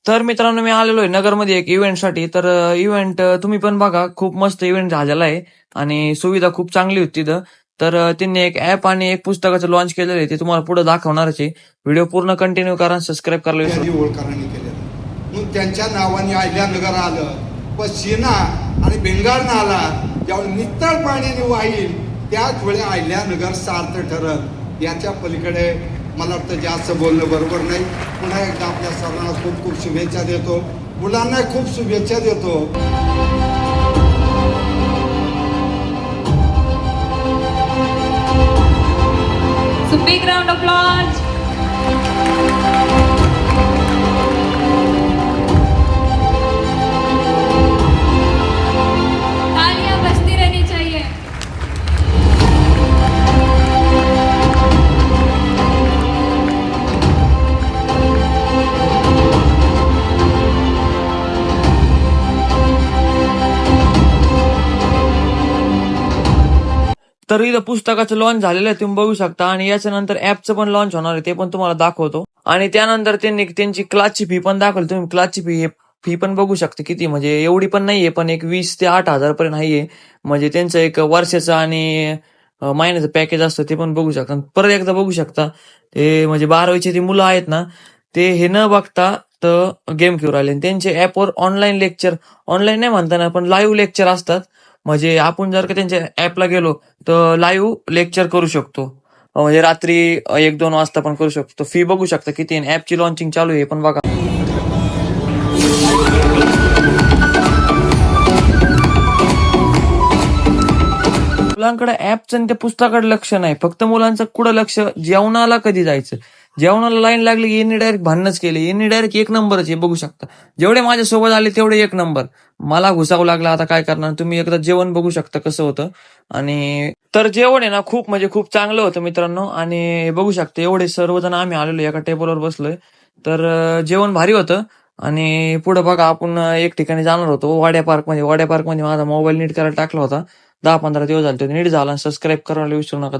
तर मित्रांनो, मी आलेलो आहे नगरमध्ये एक इव्हेंटसाठी. तर इव्हेंट तुम्ही पण बघा, खूप मस्त इव्हेंट झालेला आहे आणि सुविधा खूप चांगली होती तिथं. तर त्यांनी एक ॲप आणि एक पुस्तकाचं लॉन्च केलेलं आहे, ते तुम्हाला पुढे दाखवणारच आहे. व्हिडिओ पूर्ण कंटिन्यू करा, सबस्क्राईब करायला विसरू त्यांनी ओळखणाने केलेलं. मग त्यांच्या नावाने अहिल्यानगर आलं, व शिना आणि बेंगार आला. ज्यावेळी नितळ पाण्याने वाईल त्याच वेळी अहिल्यानगर सार्थ ठरत. याच्या पलीकडे मला वाटतं जास्त बोलणं बरोबर नाही. पुन्हा एकदा आपल्या सर्वांना खूप खूप शुभेच्छा देतो, मुलांना खूप शुभेच्छा देतो. So big round of applause. तालियां बजती रहनी चाहिए. तर इथं पुस्तकाचं लॉन्च झालेलं आहे, तुम्ही बघू शकता. आणि याच्यानंतर ऍपचं पण लॉन्च होणार आहे, ते पण तुम्हाला दाखवतो. आणि त्यानंतर त्यांनी त्यांची क्लासची फी पण दाखवली. तुम्ही क्लासची फी पण बघू शकता किती, म्हणजे एवढी पण नाहीये, पण एक 20 ते 8,000 पर्यंत नाहीये. म्हणजे त्यांचं एक वर्षाचं आणि महिन्याचं पॅकेज असतं, ते पण बघू शकता. परत एकदा बघू शकता, ते म्हणजे 12वीचे ती मुलं आहेत ना, ते हे न बघता तर गेम खेळू राहिले. त्यांचे ऍपवर ऑनलाईन नाही म्हणताना, पण लाईव्ह लेक्चर असतात. म्हणजे आपण जर का त्यांच्या ऍपला गेलो तर लाईव्ह लेक्चर करू शकतो. म्हणजे रात्री 1-2 वाजता पण करू शकतो. फी बघू शकता किती, ऍपची लॉन्चिंग चालू आहे पण बघा. मुलांकडे ऍपचं आणि त्या पुस्तकाकडे लक्ष नाही, फक्त मुलांचं कुठं लक्ष, जेवणाला कधी जायचं. जेवणाला लाईन लागली की यांनी डायरेक्ट भांडणच केले. यांनी डायरेक्ट एक नंबरच आहे, बघू शकता. जेवढे माझ्यासोबत आले तेवढे एक नंबर. मला घुसावं लागलं, आता काय करणार. तुम्ही एकदा जेवण बघू शकता कसं होतं. आणि तर जेवण आहे ना, खूप म्हणजे खूप चांगलं होतं मित्रांनो. आणि बघू शकता एवढे सर्वजण आम्ही आलेलो एका टेबलवर बसलोय. तर जेवण भारी होतं. आणि पुढे बघा, आपण एक ठिकाणी जाणार होतो वाड्या पार्कमध्ये माझा मोबाईल नीट करायला टाकला होता. 10-15 दिवस झाले, तो नीट झाला. सबस्क्राईब करायला विसरू नका.